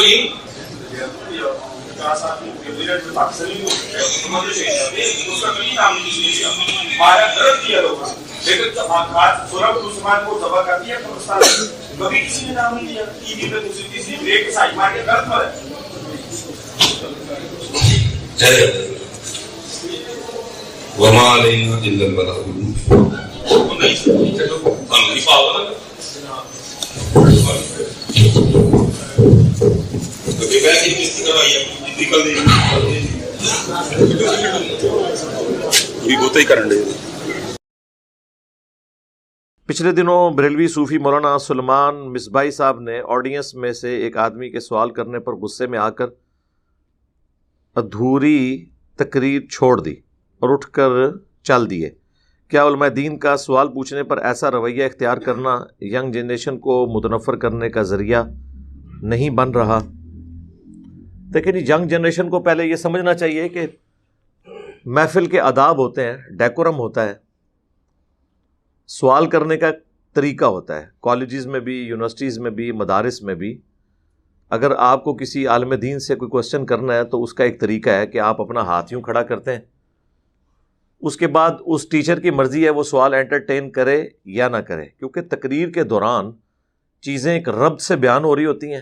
بولیے. وما علینا الا البلاغ پچھلے دنوں بریلوی صوفی مولانا سلمان مصباحی صاحب نے آڈینس میں سے ایک آدمی کے سوال کرنے پر غصے میں آ کر ادھوری تقریر چھوڑ دی اور اٹھ کر چل دیے. کیا علماء دین کا سوال پوچھنے پر ایسا رویہ اختیار کرنا ینگ جنریشن کو متنفر کرنے کا ذریعہ نہیں بن رہا؟ دیکھیں جی، ینگ جنریشن کو پہلے یہ سمجھنا چاہیے کہ محفل کے آداب ہوتے ہیں، ڈیکورم ہوتا ہے، سوال کرنے کا طریقہ ہوتا ہے. کالجز میں بھی، یونیورسٹیز میں بھی، مدارس میں بھی اگر آپ کو کسی عالم دین سے کوئی کوسچن کرنا ہے تو اس کا ایک طریقہ ہے کہ آپ اپنا ہاتھ یوں کھڑا کرتے ہیں. اس کے بعد اس ٹیچر کی مرضی ہے وہ سوال انٹرٹین کرے یا نہ کرے، کیونکہ تقریر کے دوران چیزیں ایک ربط سے بیان ہو رہی ہوتی ہیں.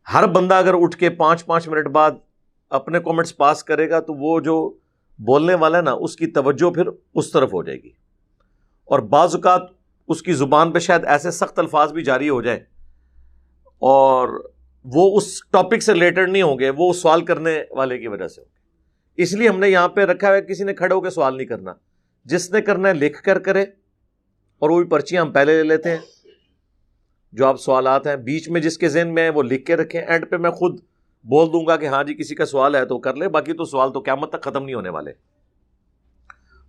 ہر بندہ اگر اٹھ کے 5 منٹ بعد اپنے کومنٹس پاس کرے گا تو وہ جو بولنے والا ہے نا، اس کی توجہ پھر اس طرف ہو جائے گی، اور بعض اوقات اس کی زبان پہ شاید ایسے سخت الفاظ بھی جاری ہو جائیں اور وہ اس ٹاپک سے ریلیٹڈ نہیں ہوں گے، وہ سوال کرنے والے کی وجہ سے ہوں گے. اس لیے ہم نے یہاں پہ رکھا ہے کسی نے کھڑے ہو کے سوال نہیں کرنا. جس نے کرنا ہے لکھ کر کرے، اور وہ بھی پرچیاں ہم پہلے لے لیتے ہیں. جو آپ سوالات ہیں بیچ میں جس کے ذہن میں ہے وہ لکھ کے رکھیں، اینڈ پہ میں خود بول دوں گا کہ ہاں جی کسی کا سوال ہے تو کر لے. باقی تو سوال تو قیامت تک ختم نہیں ہونے والے،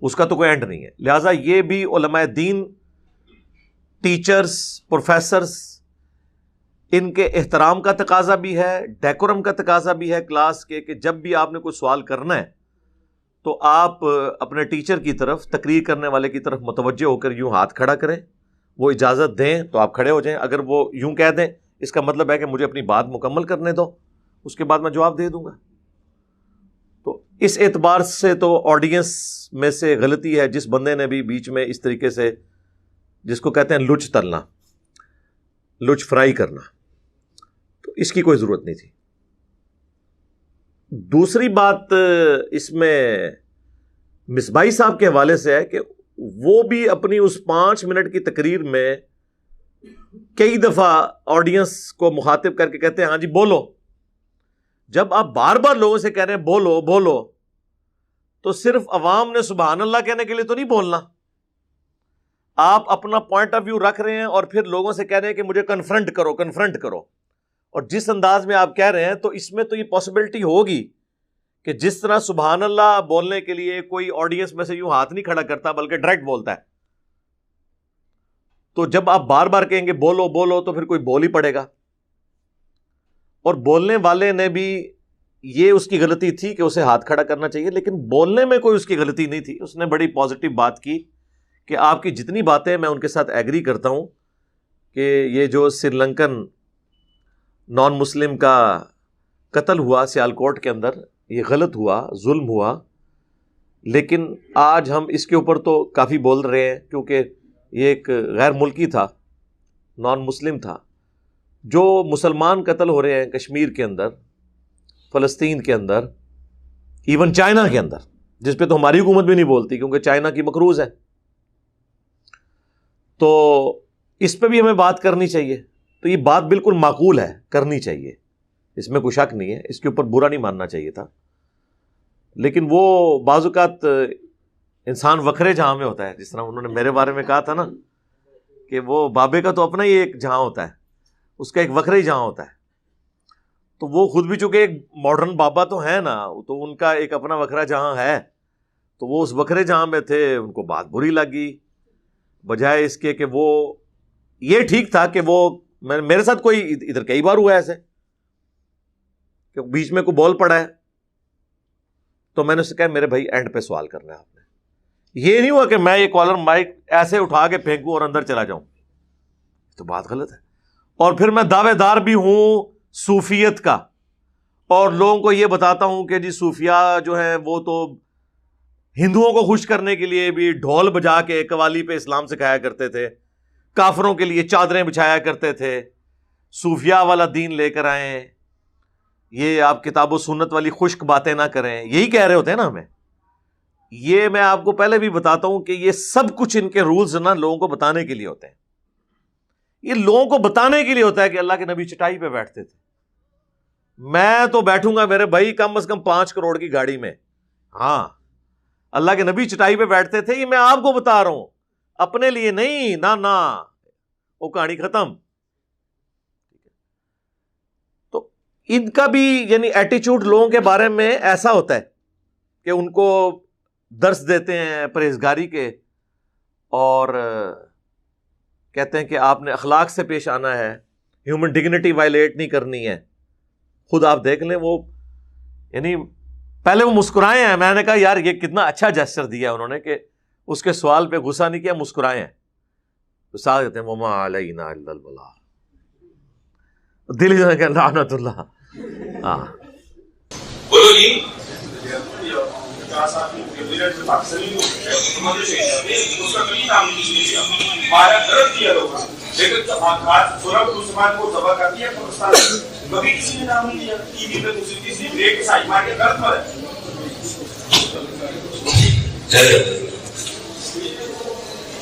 اس کا تو کوئی اینڈ نہیں ہے. لہٰذا یہ بھی علماء دین، ٹیچرز، پروفیسرز، ان کے احترام کا تقاضا بھی ہے، ڈیکورم کا تقاضا بھی ہے کلاس کے، کہ جب بھی آپ نے کوئی سوال کرنا ہے تو آپ اپنے ٹیچر کی طرف، تقریر کرنے والے کی طرف متوجہ ہو کر یوں ہاتھ کھڑا کریں. وہ اجازت دیں تو آپ کھڑے ہو جائیں. اگر وہ یوں کہہ دیں اس کا مطلب ہے کہ مجھے اپنی بات مکمل کرنے دو، اس کے بعد میں جواب دے دوں گا. تو اس اعتبار سے تو آڈینس میں سے غلطی ہے جس بندے نے بھی بیچ میں اس طریقے سے، جس کو کہتے ہیں لچ تلنا، لچ فرائی کرنا، تو اس کی کوئی ضرورت نہیں تھی. دوسری بات اس میں مصباحی صاحب کے حوالے سے ہے کہ وہ بھی اپنی اس 5 منٹ کی تقریر میں کئی دفعہ آڈینس کو مخاطب کر کے کہتے ہیں ہاں جی بولو. جب آپ بار بار لوگوں سے کہہ رہے ہیں بولو بولو، تو صرف عوام نے سبحان اللہ کہنے کے لیے تو نہیں بولنا. آپ اپنا پوائنٹ آف ویو رکھ رہے ہیں اور پھر لوگوں سے کہہ رہے ہیں کہ مجھے کنفرنٹ کرو. اور جس انداز میں آپ کہہ رہے ہیں تو اس میں تو یہ پاسبلٹی ہوگی کہ جس طرح سبحان اللہ بولنے کے لیے کوئی آڈینس میں سے یوں ہاتھ نہیں کھڑا کرتا بلکہ ڈائریکٹ بولتا ہے. تو جب آپ بار بار کہیں گے بولو بولو تو پھر کوئی بول ہی پڑے گا. اور بولنے والے نے بھی یہ اس کی غلطی تھی کہ اسے ہاتھ کھڑا کرنا چاہیے، لیکن بولنے میں کوئی اس کی غلطی نہیں تھی. اس نے بڑی پازیٹیو بات کی کہ آپ کی جتنی باتیں میں ان کے ساتھ ایگری کرتا ہوں کہ یہ جو سری لنکن نان مسلم کا قتل ہوا سیالکوٹ کے اندر، یہ غلط ہوا، ظلم ہوا، لیکن آج ہم اس کے اوپر تو کافی بول رہے ہیں کیونکہ یہ ایک غیر ملکی تھا، نان مسلم تھا. جو مسلمان قتل ہو رہے ہیں کشمیر کے اندر، فلسطین کے اندر، ایون چائنا کے اندر، جس پہ تو ہماری حکومت بھی نہیں بولتی کیونکہ چائنا کی مقروض ہے، تو اس پہ بھی ہمیں بات کرنی چاہیے. تو یہ بات بالکل معقول ہے، کرنی چاہیے، اس میں کوئی شک نہیں ہے، اس کے اوپر برا نہیں ماننا چاہیے تھا. لیکن وہ بعض اوقات انسان وکھرے جہاں میں ہوتا ہے، جس طرح انہوں نے میرے بارے میں کہا تھا نا کہ وہ بابے کا تو اپنا ہی ایک جہاں ہوتا ہے، اس کا ایک وکھرا ہی جہاں ہوتا ہے. تو وہ خود بھی چونکہ ایک ماڈرن بابا تو ہیں نا، تو ان کا ایک اپنا وکھرا جہاں ہے، تو وہ اس وکھرے جہاں میں تھے، ان کو بات بری لگی، بجائے اس کے کہ وہ یہ ٹھیک تھا کہ وہ میرے ساتھ کوئی ادھر کئی بار ہوا ہے ایسے کہ بیچ میں کوئی بول پڑا ہے تو میں نے اسے کہا میرے بھائی اینڈ پہ سوال کرنا ہے آپ نے. یہ نہیں ہوا کہ میں یہ کالر مائک ایسے اٹھا کے پھینکوں اور اندر چلا جاؤں، تو بات غلط ہے. اور پھر میں دعوے دار بھی ہوں، صوفیت کا، اور لوگوں کو یہ بتاتا ہوں کہ جی صوفیاء جو ہیں وہ تو ہندوؤں کو خوش کرنے کے لیے بھی ڈھول بجا کے قوالی پہ اسلام سکھایا کرتے تھے، کافروں کے لیے چادریں بچھایا کرتے تھے، صوفیاء والا دین لے کر آئیں، یہ آپ کتاب و سنت والی خشک باتیں نہ کریں، یہی کہہ رہے ہوتے ہیں نا ہمیں۔ یہ میں آپ کو پہلے بھی بتاتا ہوں کہ یہ سب کچھ ان کے رولز نا لوگوں کو بتانے کے لیے ہوتے ہیں، یہ لوگوں کو بتانے کے لیے ہوتا ہے کہ اللہ کے نبی چٹائی پہ بیٹھتے تھے، میں تو بیٹھوں گا میرے بھائی کم از کم 5 کروڑ کی گاڑی میں، ہاں اللہ کے نبی چٹائی پہ بیٹھتے تھے، یہ میں آپ کو بتا رہا ہوں، اپنے لیے نہیں، نہ وہ کہانی ختم۔ تو ان کا بھی یعنی ایٹیچیوڈ لوگوں کے بارے میں ایسا ہوتا ہے کہ ان کو درس دیتے ہیں پرہیزگاری کے، اور کہتے ہیں کہ آپ نے اخلاق سے پیش آنا ہے، ہیومن ڈگنیٹی وائلیٹ نہیں کرنی ہے۔ خود آپ دیکھ لیں، وہ یعنی پہلے وہ مسکرائے ہیں، میں نے کہا یار یہ کتنا اچھا جیسچر دیا انہوں نے کہ اس کے سوال پہ غصہ نہیں کیا، مسکرائے ہیں، تو ساتھ کہتے ہیں وما علینا الا البلاغ، دل ہی کہ لعنت اللہ۔ ہاں بولو جی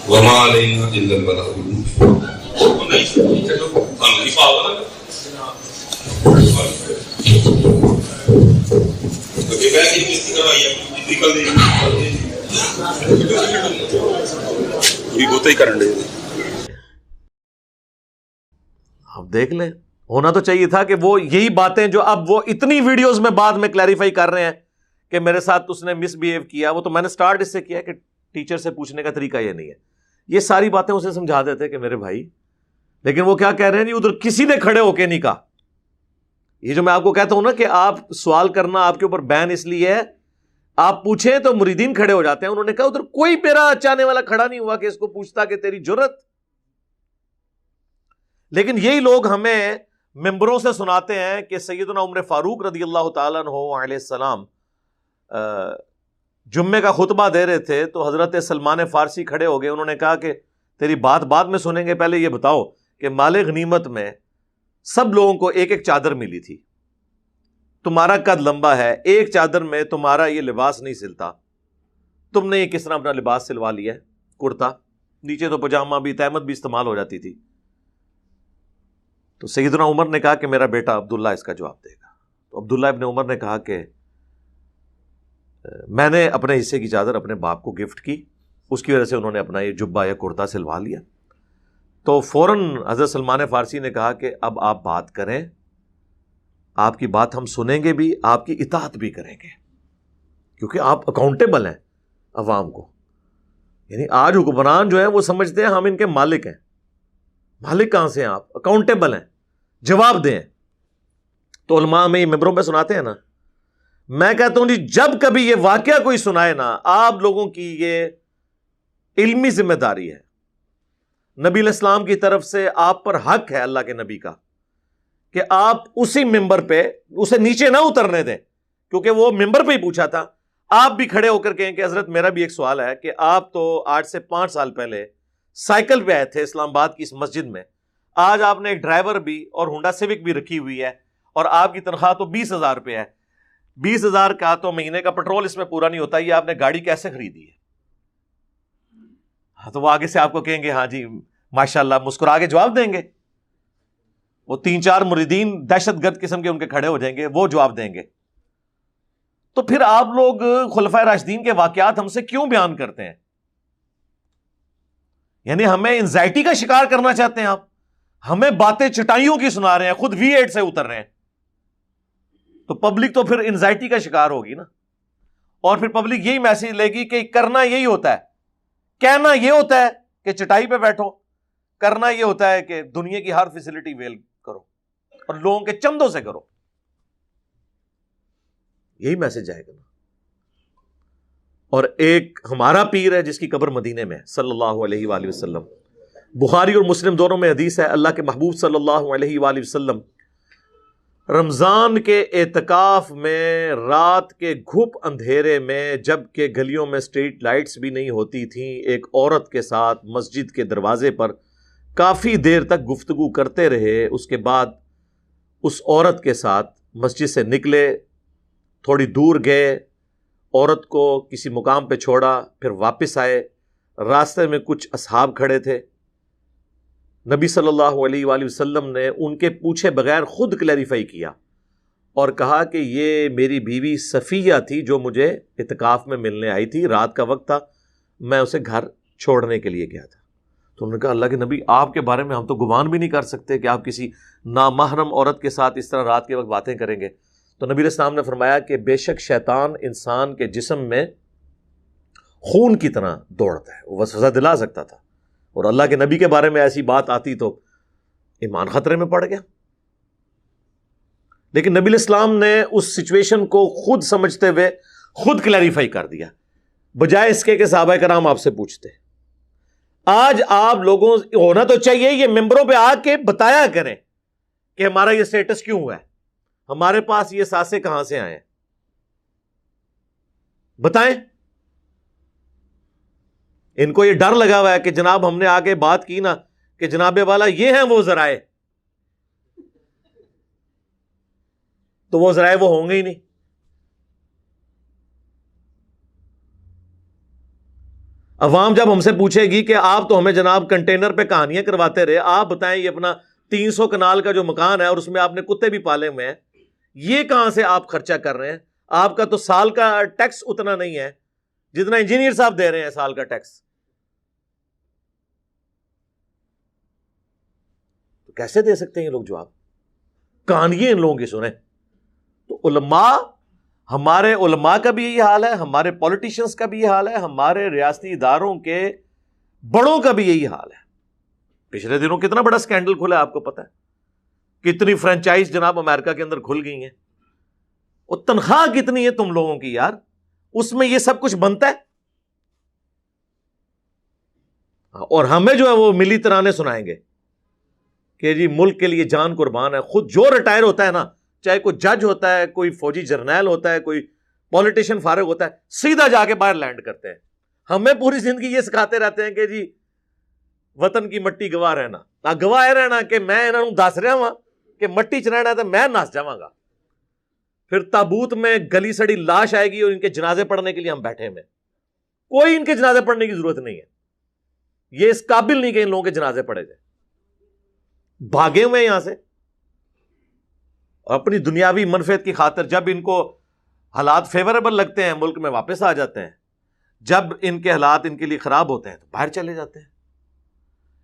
وما علینا الا البلاغ۔ اب دیکھ لیں، ہونا تو چاہیے تھا کہ وہ یہی باتیں جو اب وہ اتنی ویڈیوز میں بعد میں کلیریفائی کر رہے ہیں کہ میرے ساتھ اس نے مس بیہیو کیا، وہ تو میں نے سٹارٹ اس سے کیا کہ ٹیچر سے پوچھنے کا طریقہ یہ نہیں ہے، یہ ساری باتیں اسے سمجھا دیتے کہ میرے بھائی، لیکن وہ کیا کہہ رہے ہیں جی ادھر کسی نے کھڑے ہو کے نہیں کہا۔ یہ جو میں آپ کو کہتا ہوں نا کہ آپ سوال کرنا آپ کے اوپر بین اس لیے ہے، آپ پوچھیں تو مریدین کھڑے ہو جاتے ہیں، انہوں نے کہا ادھر کوئی میرا چاہنے والا کھڑا نہیں ہوا کہ اس کو پوچھتا کہ تیری جرت۔ لیکن یہی لوگ ہمیں ممبروں سے سناتے ہیں کہ سیدنا عمر فاروق رضی اللہ تعالیٰ عنہ علیہ السلام جمعے کا خطبہ دے رہے تھے تو حضرت سلمان فارسی کھڑے ہو گئے، انہوں نے کہا کہ تیری بات بعد میں سنیں گے، پہلے یہ بتاؤ کہ مال غنیمت میں سب لوگوں کو ایک ایک چادر ملی تھی، تمہارا قد لمبا ہے، ایک چادر میں تمہارا یہ لباس نہیں سلتا، تم نے یہ کس طرح اپنا لباس سلوا لیا ہے، کرتا، نیچے تو پجامہ بھی تہمت بھی استعمال ہو جاتی تھی۔ تو سیدنا عمر نے کہا کہ میرا بیٹا عبداللہ اس کا جواب دے گا۔ تو عبداللہ ابن عمر نے کہا کہ میں نے اپنے حصے کی چادر اپنے باپ کو گفٹ کی، اس کی وجہ سے انہوں نے اپنا یہ جبہ یا کرتا سلوا لیا۔ تو فوراً حضرت سلمان فارسی نے کہا کہ اب آپ بات کریں، آپ کی بات ہم سنیں گے بھی، آپ کی اطاعت بھی کریں گے، کیونکہ آپ اکاؤنٹیبل ہیں عوام کو۔ یعنی آج حکمران جو ہیں وہ سمجھتے ہیں ہم ان کے مالک ہیں، مالک کہاں سے ہیں آپ؟ اکاؤنٹیبل ہیں، جواب دیں۔ تو علماء میں یہ ممبروں پہ سناتے ہیں نا، میں کہتا ہوں جی جب کبھی یہ واقعہ کوئی سنائے نا، آپ لوگوں کی یہ علمی ذمہ داری ہے، نبی علیہ السلام کی طرف سے آپ پر حق ہے اللہ کے نبی کا کہ آپ اسی ممبر پہ اسے نیچے نہ اترنے دیں، کیونکہ وہ ممبر پہ ہی پوچھا تھا۔ آپ بھی کھڑے ہو کر کہیں کہ حضرت میرا بھی ایک سوال ہے کہ آپ تو آج سے 5 سال پہلے سائیکل پہ آئے تھے اسلام آباد کی اس مسجد میں، آج آپ نے ایک ڈرائیور بھی اور ہونڈا سیوک بھی رکھی ہوئی ہے، اور آپ کی تنخواہ تو 20,000 روپے ہے، 20,000 کا تو مہینے کا پیٹرول اس میں پورا نہیں ہوتا، یہ آپ نے گاڑی کیسے خریدی ہے؟ ہاں تو وہ آگے سے آپ کو کہیں گے ہاں جی ماشاءاللہ، مسکرا کے جواب دیں گے۔ وہ 3-4 مریدین دہشت گرد قسم کے ان کے کھڑے ہو جائیں گے، وہ جواب دیں گے۔ تو پھر آپ لوگ خلفائے راشدین کے واقعات ہم سے کیوں بیان کرتے ہیں؟ یعنی ہمیں انزائٹی کا شکار کرنا چاہتے ہیں آپ؟ ہمیں باتیں چٹائیوں کی سنا رہے ہیں، خود V8 سے اتر رہے ہیں، تو پبلک تو پھر انزائٹی کا شکار ہوگی نا، اور پھر پبلک یہی میسج لے گی کہ کرنا یہی ہوتا ہے، کہنا یہ ہوتا ہے کہ چٹائی پہ بیٹھو، کرنا یہ ہوتا ہے کہ دنیا کی ہر فیسلٹی ویل کرو اور لوگوں کے چندوں سے کرو، یہی میسج آئے گا نا۔ اور ایک ہمارا پیر ہے جس کی قبر مدینے میں ہے صلی اللہ علیہ وآلہ وسلم، بخاری اور مسلم دونوں میں حدیث ہے، اللہ کے محبوب صلی اللہ علیہ وآلہ وسلم رمضان کے اعتکاف میں رات کے گھپ اندھیرے میں جب کہ گلیوں میں اسٹریٹ لائٹس بھی نہیں ہوتی تھیں، ایک عورت کے ساتھ مسجد کے دروازے پر کافی دیر تک گفتگو کرتے رہے۔ اس کے بعد اس عورت کے ساتھ مسجد سے نکلے، تھوڑی دور گئے، عورت کو کسی مقام پہ چھوڑا، پھر واپس آئے۔ راستے میں کچھ اصحاب کھڑے تھے، نبی صلی اللہ علیہ وآلہ وسلم نے ان کے پوچھے بغیر خود کلیریفائی کیا اور کہا کہ یہ میری بیوی صفیہ تھی جو مجھے اعتکاف میں ملنے آئی تھی، رات کا وقت تھا، میں اسے گھر چھوڑنے کے لیے گیا تھا۔ تو انہوں نے کہا اللہ کے نبی، آپ کے بارے میں ہم تو گمان بھی نہیں کر سکتے کہ آپ کسی نامحرم عورت کے ساتھ اس طرح رات کے وقت باتیں کریں گے۔ تو نبی علیہ السلام نے فرمایا کہ بے شک شیطان انسان کے جسم میں خون کی طرح دوڑتا ہے، وہ وسوسہ دلا سکتا تھا، اور اللہ کے نبی کے بارے میں ایسی بات آتی تو ایمان خطرے میں پڑ گیا۔ لیکن نبی علیہ السلام نے اس سچویشن کو خود سمجھتے ہوئے خود کلیریفائی کر دیا، بجائے اس کے کہ صحابہ کرام آپ سے پوچھتے۔ آج آپ لوگوں ہونا تو چاہیے یہ ممبروں پہ آ کے بتایا کریں کہ ہمارا یہ سٹیٹس کیوں ہوا ہے، ہمارے پاس یہ ساسے کہاں سے آئے ہیں، بتائیں۔ ان کو یہ ڈر لگا ہوا ہے کہ جناب ہم نے آگے بات کی نا کہ جناب والا یہ ہیں وہ ذرائع، تو وہ ذرائع وہ ہوں گے ہی نہیں۔ عوام جب ہم سے پوچھے گی کہ آپ تو ہمیں جناب کنٹینر پہ کہانیاں کرواتے رہے، آپ بتائیں یہ اپنا 300 کنال کا جو مکان ہے اور اس میں آپ نے کتے بھی پالے ہوئے ہیں، یہ کہاں سے آپ خرچہ کر رہے ہیں؟ آپ کا تو سال کا ٹیکس اتنا نہیں ہے جتنا انجینئر صاحب دے رہے ہیں سال کا ٹیکس، تو کیسے دے سکتے ہیں یہ لوگ جواب؟ کہانیاں ان لوگوں کی سنیں۔ تو علماء، ہمارے علماء کا بھی یہی حال ہے، ہمارے پولیٹیشنز کا بھی یہ حال ہے، ہمارے ریاستی اداروں کے بڑوں کا بھی یہی حال ہے۔ پچھلے دنوں کتنا بڑا سکینڈل کھلا ہے، آپ کو پتا ہے کتنی فرنچائز جناب امریکہ کے اندر کھل گئی ہیں، اور تنخواہ کتنی ہے تم لوگوں کی یار، اس میں یہ سب کچھ بنتا ہے، اور ہمیں جو ہے وہ ملی ترانے سنائیں گے کہ جی ملک کے لیے جان قربان ہے۔ خود جو ریٹائر ہوتا ہے نا، چاہے کوئی جج ہوتا ہے، کوئی فوجی جرنیل ہوتا ہے، کوئی پولیٹیشین فارغ ہوتا ہے، سیدھا جا کے باہر لینڈ کرتے ہیں۔ ہمیں پوری زندگی یہ سکھاتے رہتے ہیں کہ جی وطن کی مٹی گواہ رہنا، گواہ رہنا کہ میں انہوں دس رہا ہوں کہ مٹی چ رہنا تو میں نس جاواں گا، پھر تابوت میں گلی سڑی لاش آئے گی اور ان کے جنازے پڑھنے کے لیے ہم بیٹھے میں، کوئی ان کے جنازے پڑھنے کی ضرورت نہیں ہے، یہ اس قابل نہیں کہ ان لوگوں کے جنازے پڑھے جائیں، بھاگے ہوئے یہاں سے، اور اپنی دنیاوی منفعت کی خاطر جب ان کو حالات فیوریبل لگتے ہیں ملک میں واپس آ جاتے ہیں، جب ان کے حالات ان کے لیے خراب ہوتے ہیں تو باہر چلے جاتے ہیں۔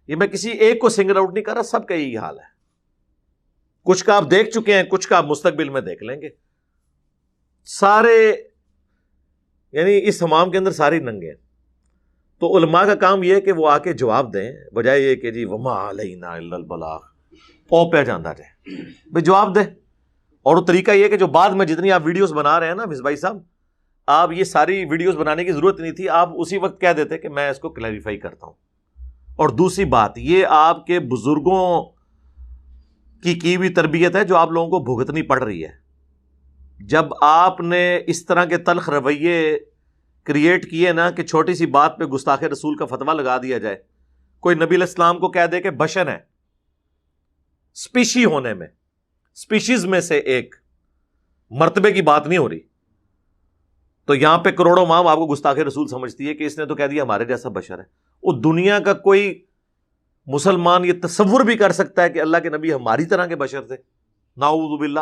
یہ میں کسی ایک کو سنگل آؤٹ نہیں کر رہا، سب کا یہی حال ہے۔ کچھ کا آپ دیکھ چکے ہیں، کچھ کا آپ مستقبل میں دیکھ لیں گے، سارے یعنی اس حمام کے اندر سارے ننگے ہیں۔ تو علماء کا کام یہ ہے کہ وہ آ کے جواب دیں، بجائے یہ کہ جی وما علینا الا البلاغ، او پہ جاندہ جائے، بھائی جواب دیں۔ اور وہ طریقہ یہ کہ جو بعد میں جتنی آپ ویڈیوز بنا رہے ہیں نا مصباح صاحب، آپ یہ ساری ویڈیوز بنانے کی ضرورت نہیں تھی، آپ اسی وقت کہہ دیتے کہ میں اس کو کلیریفائی کرتا ہوں۔ اور دوسری بات یہ آپ کے بزرگوں کی ہوئی تربیت ہے جو آپ لوگوں کو بھگتنی پڑ رہی ہے۔ جب آپ نے اس طرح کے تلخ رویے کریٹ کیے نا کہ چھوٹی سی بات پہ گستاخ رسول کا فتویٰ لگا دیا جائے، کوئی نبی علیہ السلام کو کہہ دے کہ بشر ہے، اسپیشی ہونے میں، اسپیشیز میں سے ایک، مرتبے کی بات نہیں ہو رہی، تو یہاں پہ کروڑوں ماں آپ کو گستاخ رسول سمجھتی ہے کہ اس نے تو کہہ دیا ہمارے جیسا بشر ہے۔ وہ دنیا کا کوئی مسلمان یہ تصور بھی کر سکتا ہے کہ اللہ کے نبی ہماری طرح کے بشر تھے؟ نعوذ باللہ۔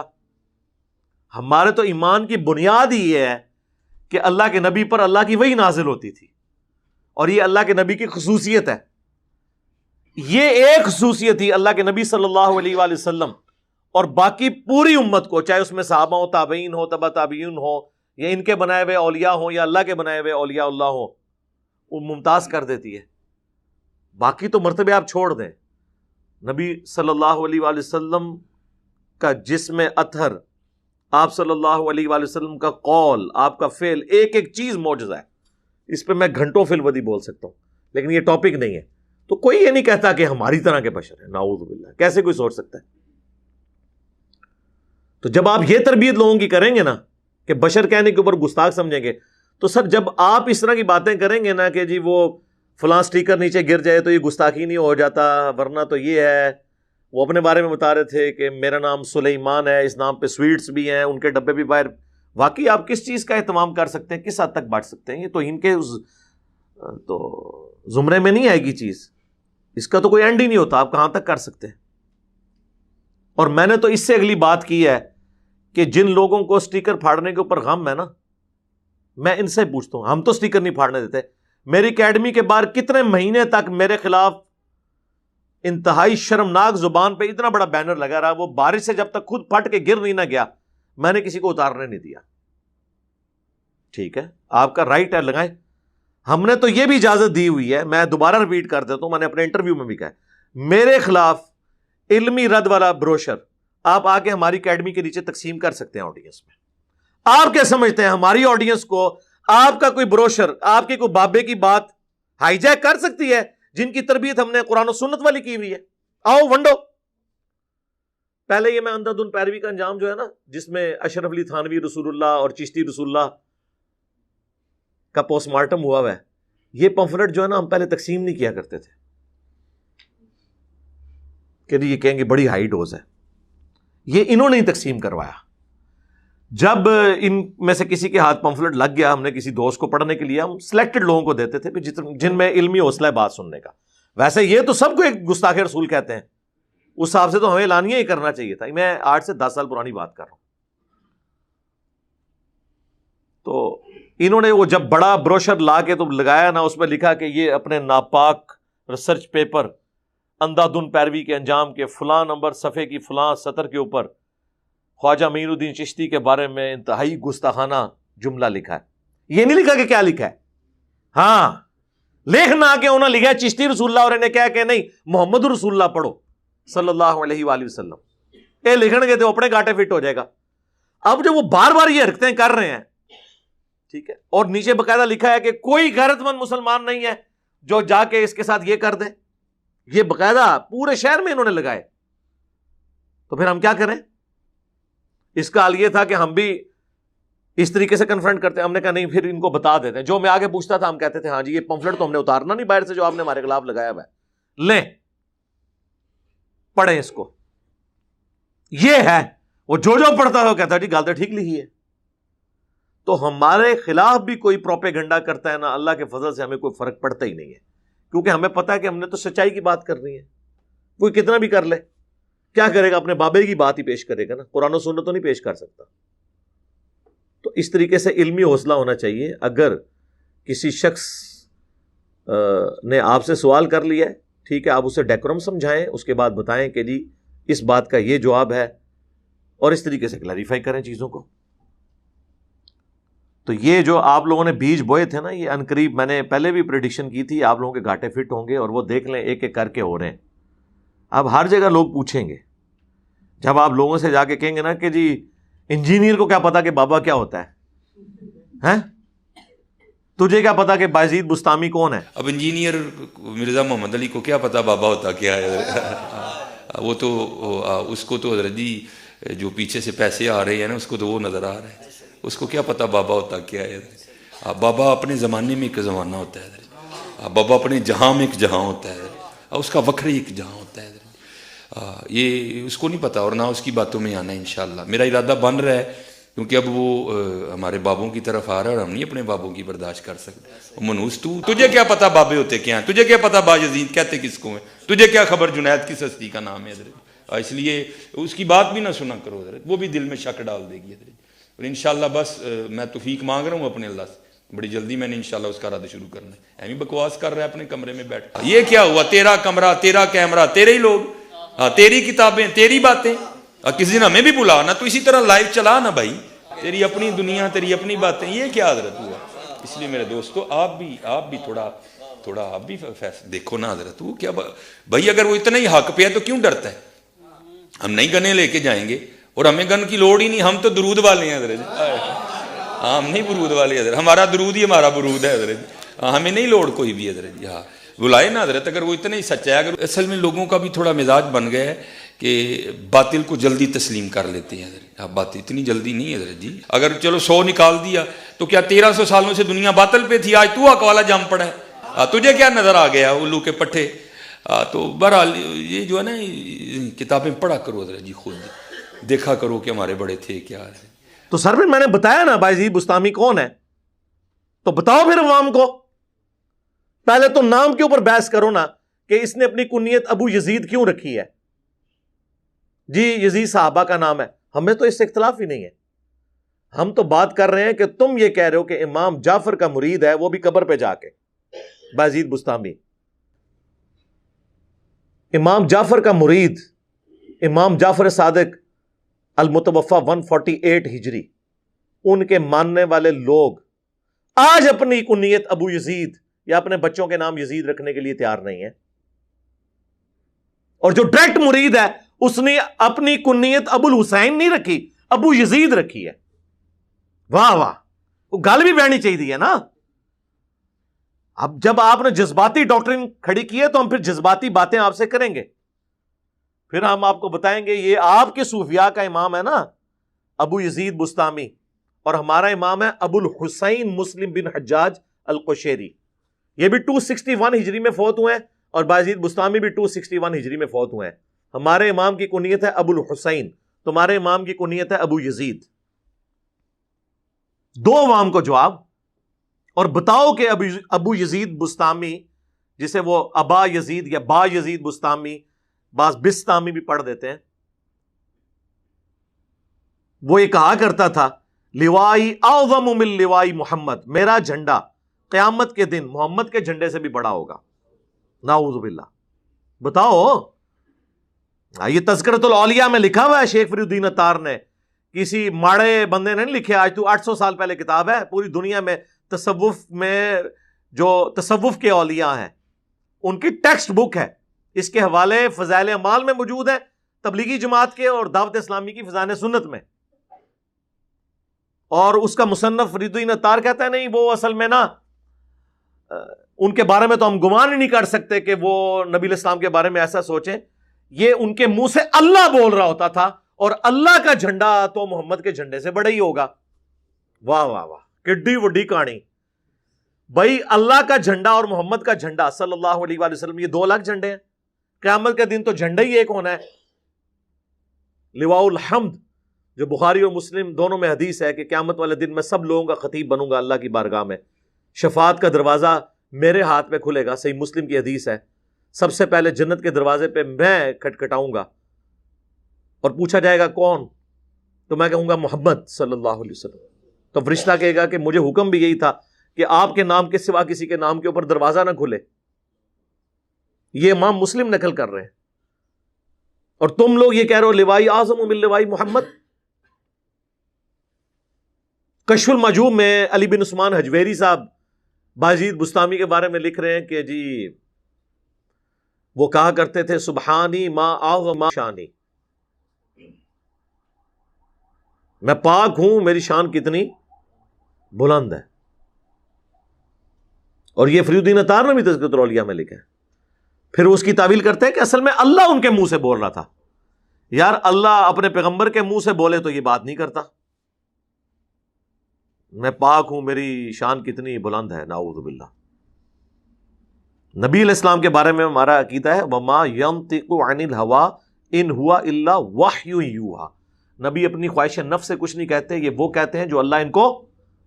ہمارے تو ایمان کی بنیاد ہی یہ ہے کہ اللہ کے نبی پر اللہ کی وحی نازل ہوتی تھی، اور یہ اللہ کے نبی کی خصوصیت ہے۔ یہ ایک خصوصیت تھی اللہ کے نبی صلی اللہ علیہ وآلہ وسلم اور باقی پوری امت کو، چاہے اس میں صحابہ ہو، تابعین ہو، تبع تابعین ہو، یا ان کے بنائے ہوئے اولیاء ہوں یا اللہ کے بنائے ہوئے اولیاء اللہ ہوں، وہ ممتاز کر دیتی ہے۔ باقی تو مرتبے آپ چھوڑ دیں، نبی صلی اللہ علیہ وآلہ وسلم کا جسم اطہر، آپ صلی اللہ علیہ وآلہ وسلم کا قول، آپ کا فعل، ایک ایک چیز معجزہ ہے۔ اس پہ میں گھنٹوں فی الودی بول سکتا ہوں، لیکن یہ ٹاپک نہیں ہے۔ تو کوئی یہ نہیں کہتا کہ ہماری طرح کے بشر ہیں، نعوذ باللہ، کیسے کوئی سوچ سکتا ہے؟ تو جب آپ یہ تربیت لوگوں کی کریں گے نا کہ بشر کہنے کے اوپر گستاخ سمجھیں گے، تو سر جب آپ اس طرح کی باتیں کریں گے نا کہ جی وہ فلاں سٹیکر نیچے گر جائے تو یہ گستاخی نہیں ہو جاتا، ورنہ تو یہ ہے، وہ اپنے بارے میں بتا رہے تھے کہ میرا نام سلیمان ہے، اس نام پہ سویٹس بھی ہیں، ان کے ڈبے بھی باہر، واقعی آپ کس چیز کا اہتمام کر سکتے ہیں، کس حد تک بانٹ سکتے ہیں؟ یہ تو ان کے تو زمرے میں نہیں آئے گی چیز، اس کا تو کوئی اینڈ ہی نہیں ہوتا، آپ کہاں تک کر سکتے ہیں؟ اور میں نے تو اس سے اگلی بات کی ہے کہ جن لوگوں کو سٹیکر پھاڑنے کے اوپر غم ہے نا، میں ان سے پوچھتا ہوں، ہم تو سٹیکر نہیں پھاڑنے دیتے، میری اکیڈمی کے باہر کتنے مہینے تک میرے خلاف انتہائی شرمناک زبان پہ اتنا بڑا بینر لگا رہا، وہ بارش سے جب تک خود پھٹ کے گر نہیں نہ گیا، میں نے کسی کو اتارنے نہیں دیا۔ ٹھیک ہے، آپ کا رائٹ ہے، لگائیں۔ ہم نے تو یہ بھی اجازت دی ہوئی ہے، میں دوبارہ ریپیٹ کر دیتا ہوں، میں نے اپنے انٹرویو میں بھی کہا، میرے خلاف علمی رد والا بروشر آپ آ کے ہماری اکیڈمی کے نیچے تقسیم کر سکتے ہیں آڈینس میں۔ آپ کیا سمجھتے ہیں ہماری آڈینس کو آپ کا کوئی بروشر، آپ کی کوئی بابے کی بات ہائی جیک کر سکتی ہے جن کی تربیت ہم نے قرآن و سنت والی کی ہوئی ہے؟ آؤ ونڈو۔ پہلے یہ میں اندھا دھند پیروی کا انجام جو ہے نا، جس میں اشرف علی تھانوی رسول اللہ اور چشتی رسول اللہ کا پوسٹ مارٹم ہوا ہے، یہ پمفلٹ جو ہے نا ہم پہلے تقسیم نہیں کیا کرتے تھے کہ یہ کہیں گے بڑی ہائی ڈوز ہے، یہ انہوں نے ہی تقسیم کروایا۔ جب ان میں سے کسی کے ہاتھ پمفلٹ لگ گیا، ہم نے کسی دوست کو پڑھنے کے لیے، ہم سلیکٹڈ لوگوں کو دیتے تھے جن میں علمی حوصلہ ہے بات سننے کا۔ ویسے یہ تو سب کو ایک گستاخ رسول کہتے ہیں، اس حساب سے تو ہمیں اعلانیہ ہی کرنا چاہیے تھا۔ میں 8 سے 10 سال پرانی بات کر رہا ہوں۔ تو انہوں نے وہ جب بڑا بروشر لا کے تو لگایا نا، اس میں لکھا کہ یہ اپنے ناپاک ریسرچ پیپر اندھا دھند پیروی کے انجام کے فلاں نمبر صفحے کی فلاں سطر کے اوپر خواجہ معین الدین چشتی کے بارے میں انتہائی گستاخانہ جملہ لکھا ہے۔ یہ نہیں لکھا کہ کیا لکھا ہے، ہاں لکھنا کہ انہوں نے لکھا چشتی رسول اللہ اور انہیں کہا کہ نہیں محمد رسول اللہ پڑھو صلی اللہ علیہ وآلہ وسلم، یہ لکھن گے تو اپنے گاٹے فٹ ہو جائے گا۔ اب جو وہ بار بار یہ حرکتیں کر رہے ہیں، ٹھیک ہے، اور نیچے باقاعدہ لکھا ہے کہ کوئی غیرت مند مسلمان نہیں ہے جو جا کے اس کے ساتھ یہ کر دے، یہ باقاعدہ پورے شہر میں انہوں نے لگائے، تو پھر ہم کیا کریں؟ اس کا حال یہ تھا کہ ہم بھی اس طریقے سے کنفرنٹ کرتے ہیں، ہم نے کہا نہیں پھر ان کو بتا دیتے ہیں۔ جو میں آگے پوچھتا تھا ہم کہتے تھے ہاں جی یہ پمفلٹ تو ہم نے اتارنا نہیں باہر سے جو آپ نے ہمارے خلاف لگایا ہوا ہے، لیں پڑھیں اس کو، یہ ہے وہ جو پڑھتا ہے وہ کہتا ہے جی گل تو ٹھیک لکھی ہے۔ تو ہمارے خلاف بھی کوئی پروپیگنڈا کرتا ہے نا، اللہ کے فضل سے ہمیں کوئی فرق پڑتا ہی نہیں ہے، کیونکہ ہمیں پتا ہے کہ ہم نے تو سچائی کی بات کرنی ہے، کوئی کتنا بھی کر لے کیا کرے گا، اپنے بابے کی بات ہی پیش کرے گا نا، قرآن و سنت تو نہیں پیش کر سکتا۔ تو اس طریقے سے علمی حوصلہ ہونا چاہیے۔ اگر کسی شخص نے آپ سے سوال کر لیا ہے، ٹھیک ہے، آپ اسے ڈیکورم سمجھائیں، اس کے بعد بتائیں کہ جی اس بات کا یہ جواب ہے، اور اس طریقے سے کلیریفائی کریں چیزوں کو۔ تو یہ جو آپ لوگوں نے بیج بوئے تھے نا، یہ عنقریب میں نے پہلے بھی پریڈکشن کی تھی، آپ لوگوں کے گھاٹے فٹ ہوں گے، اور وہ دیکھ لیں ایک ایک کر کے ہو رہے ہیں۔ اب ہر جگہ لوگ پوچھیں گے، جب آپ لوگوں سے جا کے کہیں گے نا کہ جی انجینئر کو کیا پتا کہ بابا کیا ہوتا ہے، تجھے کیا پتا کہ بایزید بستامی کون ہے؟ اب انجینئر مرزا محمد علی کو کیا پتا بابا ہوتا کیا ہے؟ وہ تو اس کو تو حضرت جی جو پیچھے سے پیسے آ رہے ہیں نا، اس کو تو وہ نظر آ رہا ہے، اس کو کیا پتا بابا ہوتا کیا ہے؟ بابا اپنے زمانے میں ایک زمانہ ہوتا ہے، بابا اپنے جہاں میں ایک جہاں ہوتا ہے، اس کا وکھری ایک جہاں ہوتا ہے، یہ اس کو نہیں پتا، اور نہ اس کی باتوں میں آنا ہے انشاءاللہ۔ میرا ارادہ بن رہا ہے، کیونکہ اب وہ ہمارے بابوں کی طرف آ رہا ہے اور ہم نہیں اپنے بابوں کی برداشت کر سکتے۔ منوس تجھے کیا پتا بابے ہوتے کیا ہیں، تجھے کیا پتا باجزید کہتے کس کو ہیں، تجھے کیا خبر جنید کس ہستی کا نام ہے حضرت، اس لیے اس کی بات بھی نہ سنا کرو حضرت، وہ بھی دل میں شک ڈال دے گی حضرت۔ اور انشاءاللہ بس میں توفیق مانگ رہا ہوں اپنے اللہ سے، بڑی جلدی میں نے انشاءاللہ اس کا رد شروع کرنا ہے۔ ایمی بکواس کر رہا ہے اپنے کمرے میں بیٹھ، یہ کیا ہوا، تیرا کمرہ، تیرا کیمرہ، تیرے ہی لوگ، تیری کتابیں، تیری باتیں، کسی دن ہمیں بھی بلا نا، تو اسی طرح لائیو چلا نا بھائی، تیری اپنی دنیا، تیری اپنی باتیں، یہ کیا حضرت ہوا؟ اس لیے میرے دوستو آپ بھی تھوڑا آپ بھی فیصلہ دیکھو نا حضرت، وہ کیا بھائی، اگر وہ اتنا ہی حق پہ ہے تو کیوں ڈرتا ہے؟ ہم نہیں گنے لے کے جائیں گے، اور ہمیں گن کی لوڑ ہی نہیں، ہم تو درود والے ہیں حضرت، ہم نہیں برود والے حضرت، ہمارا درود ہی ہمارا برود ہے حضرت، ہمیں نہیں لوڑ کوئی بھی حضرت، ہاں بلائے نا حضرت، اگر وہ اتنا ہی سچا ہے۔ اگر اصل میں لوگوں کا بھی تھوڑا مزاج بن گیا ہے کہ باطل کو جلدی تسلیم کر لیتے ہیں حضرت. بات اتنی جلدی نہیں حضرت جی. اگر چلو 100 نکال دیا تو کیا 1300 سالوں سے دنیا باطل پہ تھی؟ آج تو حق والا جم پڑا ہے. تجھے کیا نظر آ گیا الو کے پٹھے؟ تو بہرحال یہ جو ہے نا کتابیں پڑھا کرو حضرت جی، خود دیکھا کرو کہ ہمارے بڑے تھے کیا ہے. تو سر میں نے بتایا نا بایزید بستامی کون ہے، تو بتاؤ پھر عوام کو. پہلے تو نام کے اوپر بحث کرو نا کہ اس نے اپنی کنیت ابو یزید کیوں رکھی ہے. جی یزید صحابہ کا نام ہے، ہمیں تو اس سے اختلاف ہی نہیں ہے. ہم تو بات کر رہے ہیں کہ تم یہ کہہ رہے ہو کہ امام جعفر کا مرید ہے، وہ بھی قبر پہ جا کے. بایزید بستامی امام جعفر کا مرید، امام جعفر صادق المتوفا 148 ہجری، ان کے ماننے والے لوگ آج اپنی کنیت ابو یزید یا اپنے بچوں کے نام یزید رکھنے کے لیے تیار نہیں ہے. اور جو ڈائریکٹ مرید ہے اس نے اپنی کنیت ابو الحسین نہیں رکھی، ابو یزید رکھی ہے. واہ واہ، وہ گل بھی بہنی چاہیے نا. اب جب آپ نے جذباتی ڈاکٹرن کھڑی کی ہے تو ہم پھر جذباتی باتیں آپ سے کریں گے. پھر ہم آپ کو بتائیں گے یہ آپ کے صوفیاء کا امام ہے نا ابو یزید بستامی، اور ہمارا امام ہے ابو الحسین مسلم بن حجاج القشیری. یہ بھی 261 ہجری میں فوت ہوئے ہیں اور بایزید بستامی بھی 261 ہجری میں فوت ہوئے ہیں. ہمارے امام کی کنیت ہے ابو الحسین، تمہارے امام کی کنیت ہے ابو یزید. دو عوام کو جواب، اور بتاؤ کہ ابو یزید بستامی، جسے وہ ابا یزید یا با یزید بستامی، بعض بستامی بھی پڑھ دیتے ہیں، وہ یہ کہا کرتا تھا لوائی اعظم من لوائی محمد، میرا جھنڈا قیامت کے دن محمد کے جھنڈے سے بھی بڑا ہوگا. نعوذ باللہ. بتاؤ، یہ تذکرۃ الاولیاء میں لکھا ہوا ہے، شیخ فری الدین اتار نے، کسی ماڑے بندے نے نہیں لکھے. آج تو 800 سال پہلے کتاب ہے. پوری دنیا میں تصوف میں جو تصوف کے اولیاء ہیں ان کی ٹیکسٹ بک ہے. اس کے حوالے فضائل اعمال میں موجود ہیں، تبلیغی جماعت کے اور دعوت اسلامی کی فضائل سنت میں. اور اس کا مصنف فرید الدین اتار کہتا ہے نہیں، وہ اصل میں نا ان کے بارے میں تو ہم گمان ہی نہیں کر سکتے کہ وہ نبی الاسلام کے بارے میں ایسا سوچیں. یہ ان کے منہ سے اللہ بول رہا ہوتا تھا، اور اللہ کا جھنڈا تو محمد کے جھنڈے سے بڑا ہی ہوگا. واہ واہ واہ، کڈی وڈی کہانی. بھائی اللہ کا جھنڈا اور محمد کا جھنڈا صلی اللہ علیہ وآلہ وسلم، یہ 2 الگ جھنڈے ہیں. قیامت کے دن تو جھنڈا ہی ایک ہونا ہے. لواء الحمد جو بخاری اور مسلم دونوں میں حدیث ہے کہ قیامت والے دن میں سب لوگوں کا خطیب بنوں گا اللہ کی بارگاہ میں. شفاعت کا دروازہ میرے ہاتھ میں کھلے گا، صحیح مسلم کی حدیث ہے. سب سے پہلے جنت کے دروازے پہ میں کھٹکھٹاؤں گا اور پوچھا جائے گا کون، تو میں کہوں گا محمد صلی اللہ علیہ وسلم. تو فرشتہ کہے گا کہ مجھے حکم بھی یہی تھا کہ آپ کے نام کے سوا کسی کے نام کے اوپر دروازہ نہ کھلے. یہ امام مسلم نقل کر رہے ہیں، اور تم لوگ یہ کہہ رہے ہو لوائی اعظم من لوائی محمد. کشف المحجوب میں علی بن عثمان حجویری صاحب بایزید بستامی کے بارے میں لکھ رہے ہیں کہ جی وہ کہا کرتے تھے سبحانی ما اعظم شانی، میں پاک ہوں، میری شان کتنی بلند ہے. اور یہ فری الدین اتار نے بھی تذکرۃ الاولیاء میں لکھا ہے. پھر اس کی تعویل کرتے ہیں کہ اصل میں اللہ ان کے منہ سے بول رہا تھا. یار اللہ اپنے پیغمبر کے منہ سے بولے تو یہ بات نہیں کرتا، میں پاک ہوں، میری شان کتنی بلند ہے. نعوذ باللہ. نبی علیہ السلام کے بارے میں ہمارا عقیدہ ہے وما ينطق عن الهوى ان هو الا وحی یوحى. نبی اپنی خواہش نفس سے کچھ نہیں کہتے، یہ وہ کہتے ہیں جو اللہ ان کو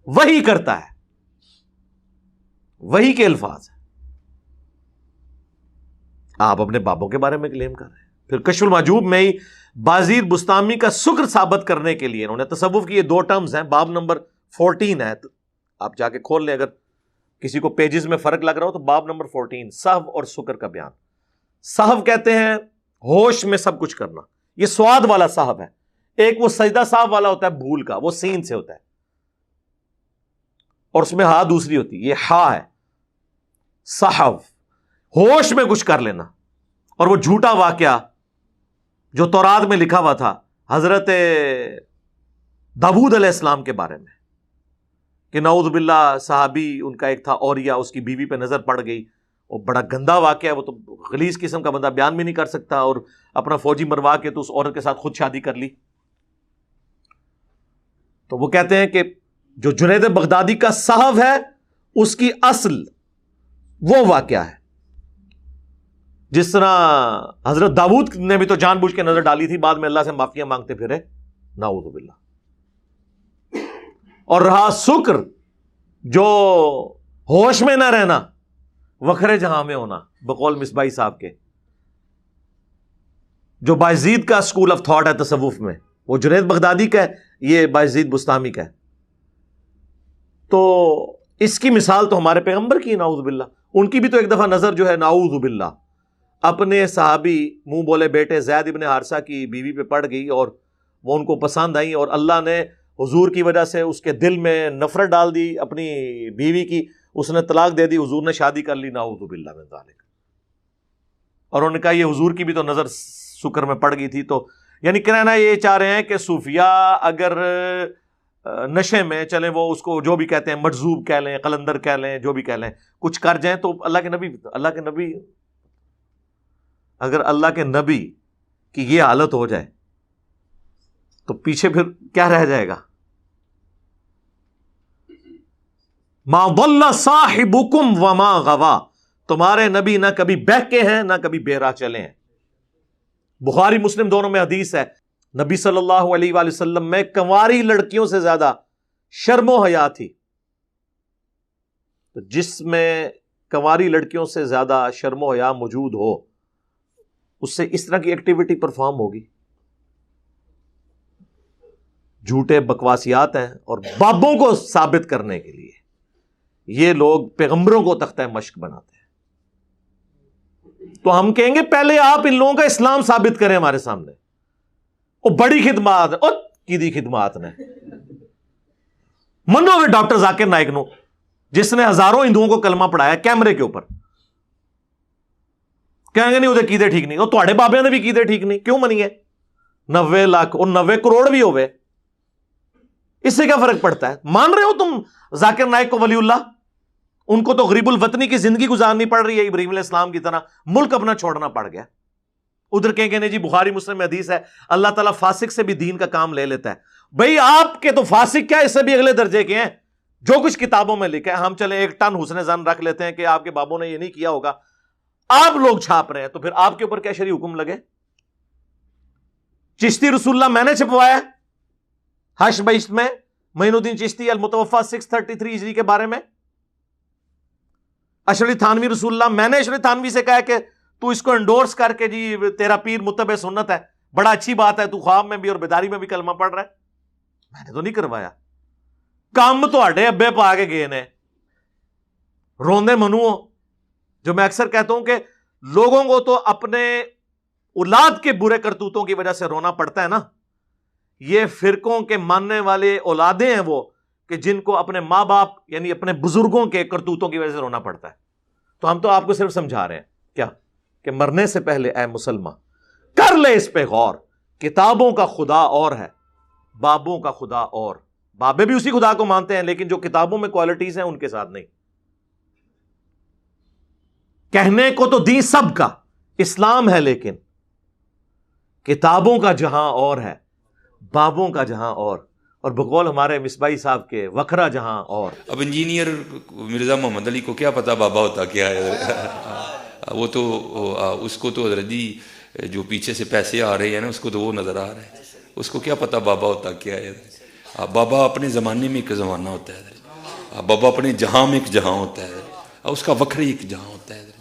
وحی کرتا ہے. وحی کے الفاظ ہیں. آپ اپنے بابوں کے بارے میں کلیم کر رہے ہیں. پھر کشف المحجوب میں ہی بایزید بستامی کا شکر ثابت کرنے کے لیے انہوں نے تصوف کی یہ 2 ٹرمز ہیں، باب نمبر 14 ہے، آپ جا کے کھول لیں اگر کسی کو پیجز میں فرق لگ رہا ہو تو باب نمبر 14 سہو اور شکر کا بیان. سہو کہتے ہیں ہوش میں سب کچھ کرنا، یہ سواد والا سہو ہے. ایک وہ سجدہ سہو والا ہوتا ہے بھول کا، وہ سین سے ہوتا ہے، اور اس میں ہا دوسری ہوتی ہے، یہ ہا ہے. سہو ہوش میں کچھ کر لینا. اور وہ جھوٹا واقعہ جو تورات میں لکھا ہوا تھا حضرت داؤد علیہ السلام کے بارے میں کہ نعوذ باللہ صحابی ان کا ایک تھا اوریا، اس کی بیوی پہ نظر پڑ گئی وہ بڑا گندا واقعہ ہے، وہ تو غلیظ قسم کا بندہ بیان بھی نہیں کر سکتا، اور اپنا فوجی مروا کے تو اس عورت کے ساتھ خود شادی کر لی۔ تو وہ کہتے ہیں کہ جو جنید بغدادی کا صحف ہے اس کی اصل وہ واقعہ ہے، جس طرح حضرت داؤد نے بھی تو جان بوجھ کے نظر ڈالی تھی، بعد میں اللہ سے معافیاں مانگتے پھرے، نعوذ باللہ۔ اور رہا شکر، جو ہوش میں نہ رہنا، وکھرے جہاں میں ہونا، بقول مصباحی صاحب کے، جو بایزید کا اسکول آف تھاٹ ہے تصوف میں، وہ جنید بغدادی کا ہے، یہ بایزید بستامی کا ہے۔ تو اس کی مثال تو ہمارے پیغمبر کی، نعوذ باللہ۔ ان کی بھی تو ایک دفعہ نظر جو ہے نعوذ باللہ اپنے صحابی منہ بولے بیٹے زید ابن حارثہ کی بیوی پہ پڑ گئی، اور وہ ان کو پسند آئی، اور اللہ نے حضور کی وجہ سے اس کے دل میں نفرت ڈال دی اپنی بیوی کی، اس نے طلاق دے دی، حضور نے شادی کر لی، نعوذ باللہ من ذالک۔ اور انہوں نے کہا یہ حضور کی بھی تو نظر شکر میں پڑ گئی تھی۔ تو یعنی کہنا یہ چاہ رہے ہیں کہ صوفیاء اگر نشے میں چلیں، وہ اس کو جو بھی کہتے ہیں، مجذوب کہہ لیں، قلندر کہہ لیں، جو بھی کہہ لیں، کچھ کر جائیں، تو اللہ کے نبی اگر اللہ کے نبی کی یہ حالت ہو جائے تو پیچھے پھر کیا رہ جائے گا؟ ما ضل صاحبکم وما غوا، تمہارے نبی نہ کبھی بہکے ہیں نہ کبھی بے راہ چلے ہیں۔ بخاری مسلم دونوں میں حدیث ہے، نبی صلی اللہ علیہ وآلہ وسلم میں کنواری لڑکیوں سے زیادہ شرم و حیا تھی۔ تو جس میں کنواری لڑکیوں سے زیادہ شرم و حیا موجود ہو، اس سے اس طرح کی ایکٹیویٹی پرفارم ہوگی۔ جھوٹے بکواسیات ہیں، اور بابوں کو ثابت کرنے کے لیے یہ لوگ پیغمبروں کو تختہ مشق بناتے ہیں۔ تو ہم کہیں گے پہلے آپ ان لوگوں کا اسلام ثابت کریں ہمارے سامنے۔ وہ بڑی خدمات کی دی خدمات نے منو ہوئے ڈاکٹر ذاکر نائک نو، جس نے ہزاروں ہندوؤں کو کلمہ پڑھایا کیمرے کے اوپر، کہیں گے نہیں وہ قیدے ٹھیک نہیں، وہ تھوڑے بابے نے بھی قیدے ٹھیک نہیں، کیوں منی ہے؟ 90 لاکھ اور 90 کروڑ بھی ہوئے، اس سے کیا فرق پڑتا ہے؟ مان رہے ہو تم ذاکر نائک کو ولی اللہ؟ ان کو تو غریب الوطنی کی زندگی گزارنی پڑ رہی ہے، ابراہیم علیہ السلام کی طرح ملک اپنا چھوڑنا پڑ گیا۔ ادھر کہیں گے نہیں جی بخاری مسلم میں حدیث ہے اللہ تعالیٰ فاسق سے بھی دین کا کام لے لیتا ہے۔ بھئی آپ کے تو فاسق کیا، اس سے بھی اگلے درجے کے ہیں، جو کچھ کتابوں میں لکھا ہے۔ ہم چلیں 1 ٹن حسن ظن رکھ لیتے ہیں کہ آپ کے بابوں نے یہ نہیں کیا ہوگا، آپ لوگ چھاپ رہے ہیں، تو پھر آپ کے اوپر کیا شرعی حکم لگے؟ چشتی رسول اللہ میں نے چھپوایا حش بیشت میں، معین الدین چشتی المتوفا 633 ہجری کے بارے میں۔ اشرف تھانوی رسول اللہ، میں نے اشرف تھانوی سے کہا کہ تو اس کو انڈورس کر کے جی تیرا پیر متبع سنت ہے، بڑا اچھی بات ہے، تو خواب میں بھی اور بیداری میں بھی کلمہ پڑھ رہا ہے۔ میں نے تو نہیں کروایا، کام تو اڈے ابے پا کے گئے نے، روندے منو۔ جو میں اکثر کہتا ہوں کہ لوگوں کو تو اپنے اولاد کے برے کرتوتوں کی وجہ سے رونا پڑتا ہے نا، یہ فرقوں کے ماننے والے اولادیں ہیں وہ کہ جن کو اپنے ماں باپ یعنی اپنے بزرگوں کے کرتوتوں کی وجہ سے رونا پڑتا ہے۔ تو ہم تو آپ کو صرف سمجھا رہے ہیں کیا کہ مرنے سے پہلے اے مسلمان کر لے اس پہ غور، کتابوں کا خدا اور ہے، بابوں کا خدا اور، بابے بھی اسی خدا کو مانتے ہیں لیکن جو کتابوں میں کوالٹیز ہیں ان کے ساتھ نہیں۔ کہنے کو تو دین سب کا اسلام ہے، لیکن کتابوں کا جہاں اور ہے، بابوں کا جہاں اور بقول ہمارے مصباحی صاحب کے وکھرا جہاں اور۔ اب انجینئر مرزا محمد علی کو کیا پتا بابا ہوتا کیا ہے؟ وہ تو اس کو تو حضرت جی جو پیچھے سے پیسے آ رہے ہیں نا، اس کو تو وہ نظر آ رہا ہے، اس کو کیا پتا بابا ہوتا کیا ہے؟ بابا اپنے زمانے میں ایک زمانہ ہوتا ہے، بابا اپنے جہاں میں ایک جہاں ہوتا ہے، اس کا وکھری ایک جہاں ہوتا ہے۔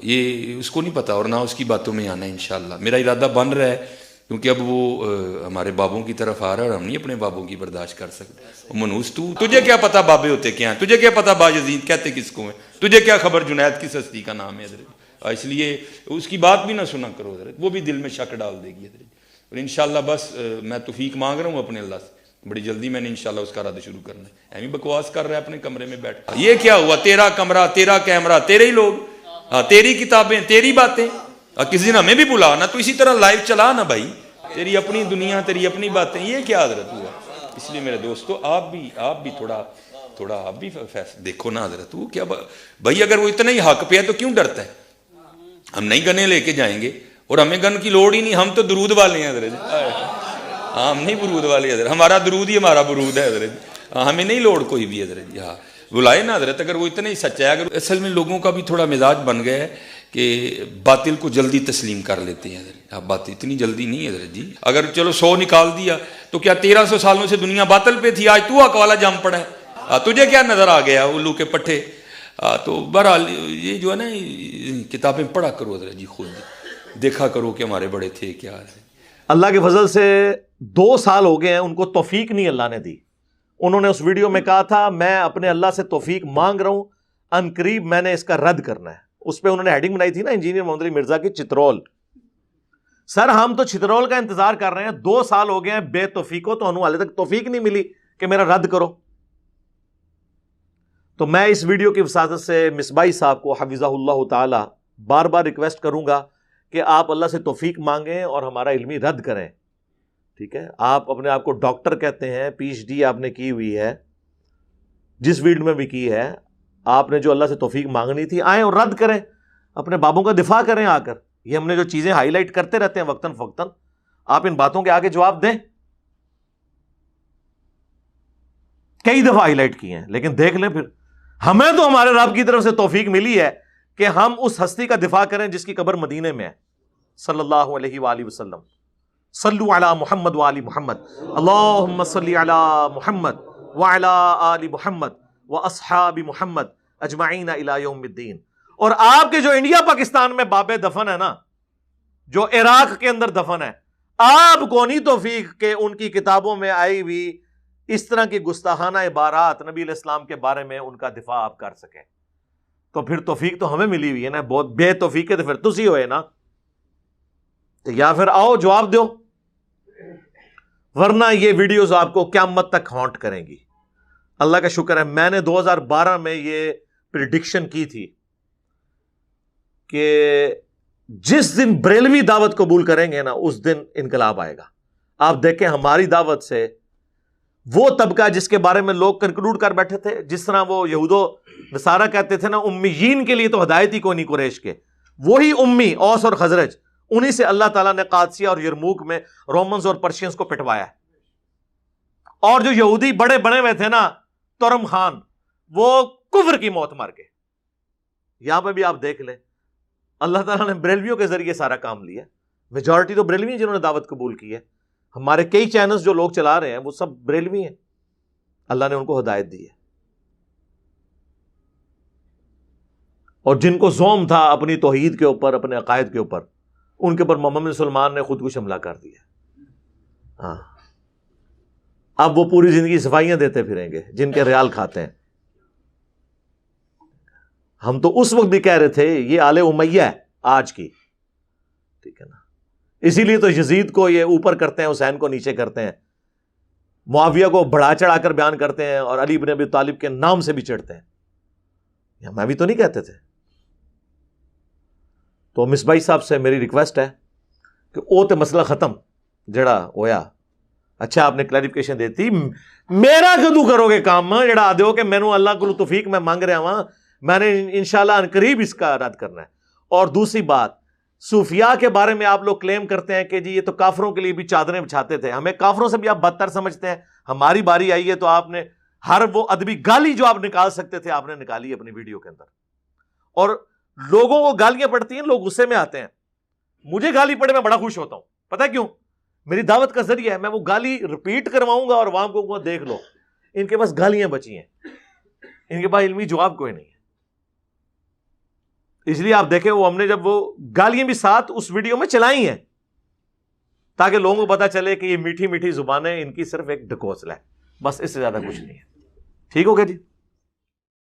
یہ اس کو نہیں پتا اور نہ اس کی باتوں میں آنا ہے انشاءاللہ۔ میرا ارادہ بن رہا ہے کیونکہ اب وہ ہمارے بابوں کی طرف آ رہا ہے اور ہم نہیں اپنے بابوں کی برداشت کر سکتے۔ منوس تجھے کیا پتا بابے ہوتے کیا ہیں؟ تجھے کیا پتا باجزید کہتے کس کو ہیں؟ تجھے کیا خبر جنید کس ہستی کا نام ہے حضرت؟ اس لیے اس کی بات بھی نہ سنا کرو حضرت، وہ بھی دل میں شک ڈال دے گی حضرت۔ اور انشاءاللہ بس میں توفیق مانگ رہا ہوں اپنے اللہ سے، بڑی جلدی میں نے انشاءاللہ اس کا رد شروع کرنا ہے۔ ایمی بکواس کر رہا ہے اپنے کمرے میں بیٹھ، یہ کیا ہوا؟ تیرا کمرہ، تیرا کیمرہ، تیرے ہی لوگ، تیری کتابیں، تیری باتیں، کسی دن ہمیں بھی بلا نا، تو اسی طرح لائیو چلا نا بھائی، تیری اپنی دنیا، تیری اپنی باتیں، یہ کیا حضرت ہوا؟ اس لیے میرے دوستو آپ بھی تھوڑا تھوڑا آپ بھی دیکھو نا حضرت، وہ کیا بھائی اگر وہ اتنا ہی حق پہ ہے تو کیوں ڈرتا ہے؟ ہم نہیں گنے لے کے جائیں گے، اور ہمیں گن کی لوڑ ہی نہیں، ہم تو درود والے ہیں حضرت، ہم نہیں برود والے حضرت، ہمارا درود ہی ہمارا برود ہے حضرت، ہمیں نہیں لوڑ کوئی بھی حضرت جی، ہاں بلائے نا حضرت، اگر وہ اتنا ہی سچا ہے۔ اگر اصل میں لوگوں کا بھی تھوڑا مزاج بن گیا ہے کہ باطل کو جلدی تسلیم کر لیتے ہیں حضرت، بات اتنی جلدی نہیں حضرت جی، اگر چلو 100 نکال دیا تو کیا 1300 سالوں سے دنیا باطل پہ تھی، آج تو حق والا جم پڑا ہے، تجھے کیا نظر آ گیا الو کے پٹھے؟ تو بہرحال یہ جو ہے نا کتابیں پڑھا کرو حضرت جی، خود دیکھا کرو کہ ہمارے بڑے تھے کیا ہے۔ اللہ کے فضل سے 2 سال ہو گئے ہیں ان کو توفیق نہیں اللہ نے دی۔ انہوں نے اس ویڈیو میں کہا تھا میں اپنے اللہ سے توفیق مانگ رہا ہوں، ان قریب میں نے اس کا رد کرنا ہے۔ اس پہ انہوں نے ہیڈنگ بنائی تھی نا انجینئر محمد علی مرزا کی چترول۔ سر ہم تو چترول کا انتظار کر رہے ہیں، 2 سال ہو گئے ہیں بے توفیقوں، تو انہوں حالے تک توفیق نہیں ملی کہ میرا رد کرو۔ تو میں اس ویڈیو کی وساطت سے مصباحی صاحب کو حفظہ اللہ تعالی بار بار ریکویسٹ کروں گا کہ آپ اللہ سے توفیق مانگیں اور ہمارا علمی رد کریں، ٹھیک ہے؟ آپ اپنے آپ کو ڈاکٹر کہتے ہیں، پی ایچ ڈی آپ نے کی ہوئی ہے، جس فیلڈ میں بھی کی ہے، آپ نے جو اللہ سے توفیق مانگنی تھی آئیں اور رد کریں، اپنے بابوں کا دفاع کریں آ کر۔ یہ ہم نے جو چیزیں ہائی لائٹ کرتے رہتے ہیں وقتاً فوقتاً، آپ ان باتوں کے آگے جواب دیں۔ کئی دفعہ ہائی لائٹ کی ہیں، لیکن دیکھ لیں پھر ہمیں تو ہمارے رب کی طرف سے توفیق ملی ہے کہ ہم اس ہستی کا دفاع کریں جس کی قبر مدینے میں ہے، صلی اللہ علیہ وآلہ وسلم۔ صلو علی محمد وآل محمد، اللہم صلی علی محمد وعلی آل محمد واصحاب محمد اجمعین الی یوم الدین۔ اور آپ کے جو انڈیا پاکستان میں باب دفن ہے نا، جو عراق کے اندر دفن ہے، آپ کو نہیں توفیق کہ ان کی کتابوں میں آئی ہوئی اس طرح کی گستاخانہ عبارات نبی علیہ السلام کے بارے میں ان کا دفاع آپ کر سکیں، تو پھر توفیق تو ہمیں ملی ہوئی ہے نا، بہت بے توفیق ہے تو پھر تسی ہوئے نا، یا پھر آؤ جواب دو، ورنہ یہ ویڈیوز آپ کو قیامت تک ہانٹ کریں گی۔ اللہ کا شکر ہے میں نے 2012 میں یہ پریڈکشن کی تھی کہ جس دن بریلوی دعوت قبول کریں گے نا اس دن انقلاب آئے گا۔ آپ دیکھیں ہماری دعوت سے وہ طبقہ جس کے بارے میں لوگ کنکلوڈ کر بیٹھے تھے، جس طرح وہ یہود و نصارہ کہتے تھے نا امیین کے لیے تو ہدایت ہی کوئی نہیں قریش کے، وہی امی اوس اور خزرج، انہی سے اللہ تعالیٰ نے قادسیہ اور یرموک میں رومنز اور پرشینز کو پٹوایا ہے۔ اور جو یہودی بڑے بنے ہوئے تھے نا ترم خان، وہ کفر کی موت مر گئے۔ یہاں پہ بھی آپ دیکھ لیں اللہ تعالیٰ نے بریلویوں کے ذریعے سارا کام لیا، میجورٹی تو بریلوی ہیں جنہوں نے دعوت قبول کی ہے۔ ہمارے کئی چینلز جو لوگ چلا رہے ہیں وہ سب بریلوی ہیں، اللہ نے ان کو ہدایت دی ہے۔ اور جن کو زوم تھا اپنی توحید کے اوپر، اپنے عقائد کے اوپر، ان کے اوپر محمد بن سلمان نے خود کش حملہ کر دیا۔ ہاں اب وہ پوری زندگی صفائیاں دیتے پھریں گے جن کے ریال کھاتے ہیں۔ ہم تو اس وقت بھی کہہ رہے تھے یہ آل امیہ ہے آج کی، ٹھیک ہے نا، اسی لیے تو یزید کو یہ اوپر کرتے ہیں، حسین کو نیچے کرتے ہیں، معاویہ کو بڑھا چڑھا کر بیان کرتے ہیں، اور علی بن ابی طالب کے نام سے بھی چڑھتے ہیں۔ یہ ہم بھی تو نہیں کہتے تھے۔ تو مصباحی صاحب سے میری ریکویسٹ ہے کہ او تے مسئلہ ختم جڑا ہویا، اچھا آپ نے کلیریفیکیشن دیتی، میرا کدو کرو گے کام جڑا آدھے ہو کہ میں نو اللہ کو توفیق میں مانگ رہا ہوں، میں نے انشاءاللہ عنقریب اس کا رد کرنا ہے۔ اور دوسری بات، صوفیاء کے بارے میں آپ لوگ کلیم کرتے ہیں کہ جی یہ تو کافروں کے لیے بھی چادریں بچھاتے تھے، ہمیں کافروں سے بھی آپ بدتر سمجھتے ہیں۔ ہماری باری آئی ہے تو آپ نے ہر وہ ادبی گالی جو آپ نکال سکتے تھے آپ نے نکالی اپنی ویڈیو کے اندر، اور لوگوں کو گالیاں پڑتی ہیں، لوگ غصے میں آتے ہیں۔ مجھے گالی پڑے میں بڑا خوش ہوتا ہوں، پتہ کیوں؟ میری دعوت کا ذریعہ ہے، میں وہ گالی ریپیٹ کرواؤں گا اور وہاں کو دیکھ لو ان کے پاس گالیاں بچی ہیں، ان کے پاس علمی جواب کوئی نہیں ہے۔ اس لیے آپ دیکھیں وہ ہم نے جب وہ گالیاں بھی ساتھ اس ویڈیو میں چلائی ہیں تاکہ لوگوں کو پتا چلے کہ یہ میٹھی میٹھی زبانیں ان کی صرف ایک ڈھکوسلا ہے، بس اس سے زیادہ کچھ نہیں ہے۔ ٹھیک ہو گیا جی؟